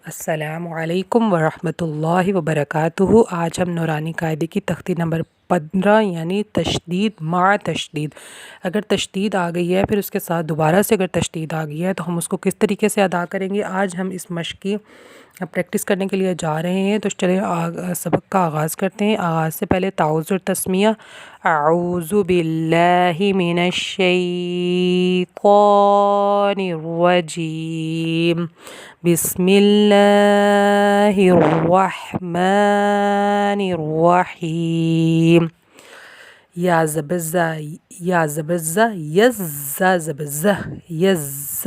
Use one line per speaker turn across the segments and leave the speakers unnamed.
السلام علیکم ورحمۃ اللہ وبرکاتہ۔ آج ہم نورانی قاعدے کی تختی نمبر 15 یعنی تشدید مع تشدید، اگر تشدید آ گئی ہے پھر اس کے ساتھ دوبارہ سے اگر تشدید آ گئی ہے تو ہم اس کو کس طریقے سے ادا کریں گے۔ آج ہم اس مشق کی پریکٹس کرنے کے لیے جا رہے ہیں، تو چلیں سبق کا آغاز کرتے ہیں۔ آغاز سے پہلے تعوذ اور تسمیہ۔ اعوذ باللہ من الشیطان الرجیم، بسم اللہ الرحمن الرحیم۔ یا زبر زا، یا زبر زا، یز زا زبر زہ، یز،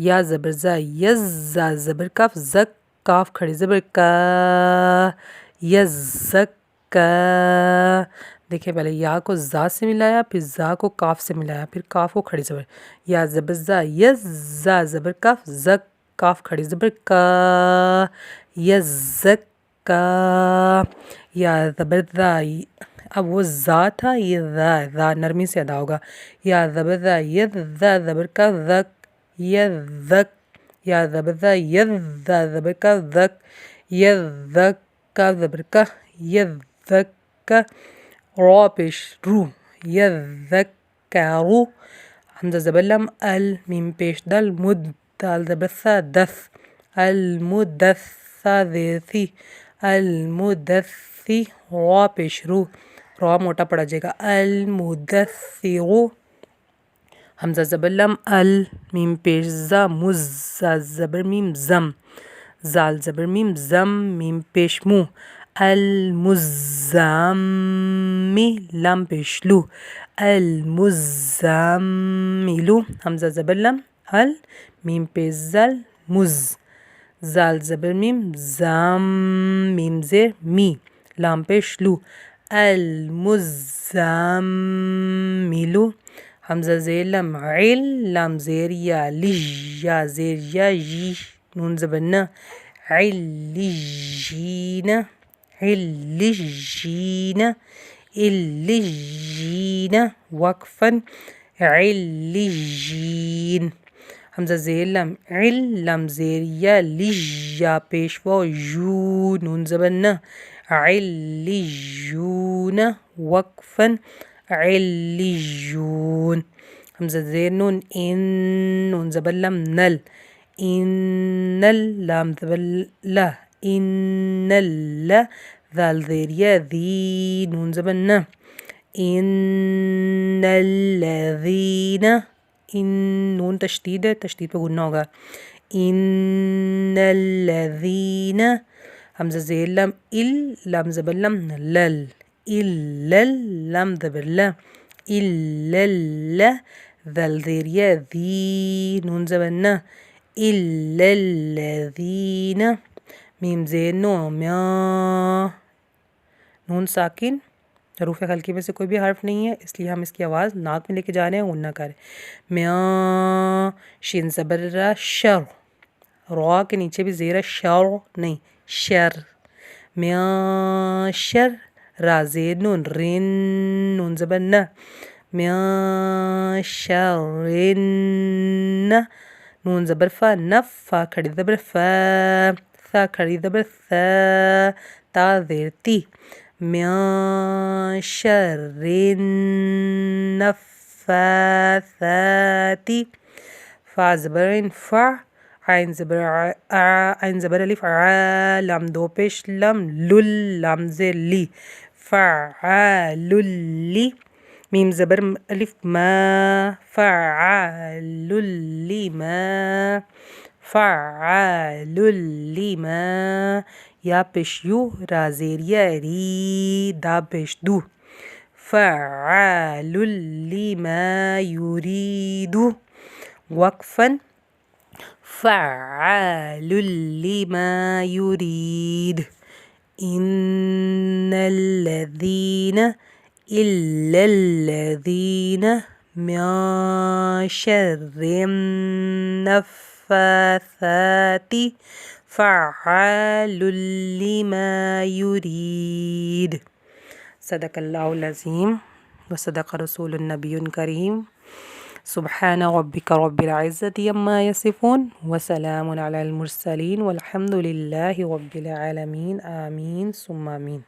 یا زبر زا، یز زا زبر کاف، زک کاف کھڑی زبر کا، یز زک کا۔ دیکھیں پہلے یا کو زا سے ملایا، پھر زا کو کاف سے ملایا، پھر کاف کو کھڑی زبر، یا زبر زا، یز زا زبر کاف، زک کاف کھڑی زبر کا، یزک کا۔ یا زبر زا، اب وہ زا تھا، یہ ذا نرمی سے ادا ہوگا۔ یا زبر زا، یز زا زبر کا، زک، یزک، یا زبر زا، یز زا زبر کا، زک، یزک کا زبر کا، یزک کا۔ را پیش رو، یذکرو، حمزہ زبر لم، ال، میم پیش دل، مد، دال زبر سا، دس، المدث، سا زیر سی، المدثی، را پیش رو، را موٹا پڑا جائے گا، المدثرو، حمزہ زبر لم، ال، میم پیش زا، مز، زا زبر میم زم، زال زبر میم زم، میم پیش مو، المزمی، لم پیش لو، المزملو، حمزہ زبر لم، ال، میم پیش زل، مز، زال زبر میم زم، میم زیر می، لام پیش لو، المزملو، حمزہ زیر لم، عل، لام زیر یا، لج، یا زیر یا، جی، نون زبر نا، علیجین، علیجین، علیجین، وقفاً، علیجین، حمزہ زیر لم، عل، لام زیر یا، لج، یا پیش واو، یو، نون زبر نا، علیجون، وقفاً، علیجون، حمزہ زیر نون، ان، نون زبر لم، نل، انل، لام زبر لا، انل، ذال زیر یا، ذی، نون زبر نا، ان الذین، ان، نون تشدید ہے، تشدید پہ گننا ہوگا، ان الذین، حمزہ زیر لم، ال، لام زبر لم، لل، اللل، لام زبر لا، اللل، ذال زیر یا، ذی، نون زبر نا، الا الذین، میم زیر نو، میا، نون ساکن حروف خلقی میں سے کوئی بھی حرف نہیں ہے، اس لیے ہم اس کی آواز ناک میں لے کے جا رہے ہیں، غنہ کر، میا، شین زبر را، شر، را کے نیچے بھی زیر ہے، شر نہیں، شر، میا شر، را زیر نون، رن، نون زبر نا، میا شرن، نون زبر فا، نف، فا کھڑی زبر فا، سا کھڑی زبر سا، تا زیر تی، میا شر النفاثات، فا زبر فا، عین زبر عین زبر الف، لام دو پیش لم، لل، لام زیر لی، فعال لی، میم زبر الف ما، فعال لما، فعال لما، یا پیش یو، را زیر یا، ری، دا پیش دو، فعال لما یرید، وقفاً، فعال لما يريد، إن الذين، إلا الذين، من شر النفاثات، فعال لما يريد۔ صدق اللہ العظیم و صدق رسول النبی الکریم سبحان ربك رب العزة عما يصفون وسلام على المرسلين والحمد لله رب العالمين آمين ثم آمين.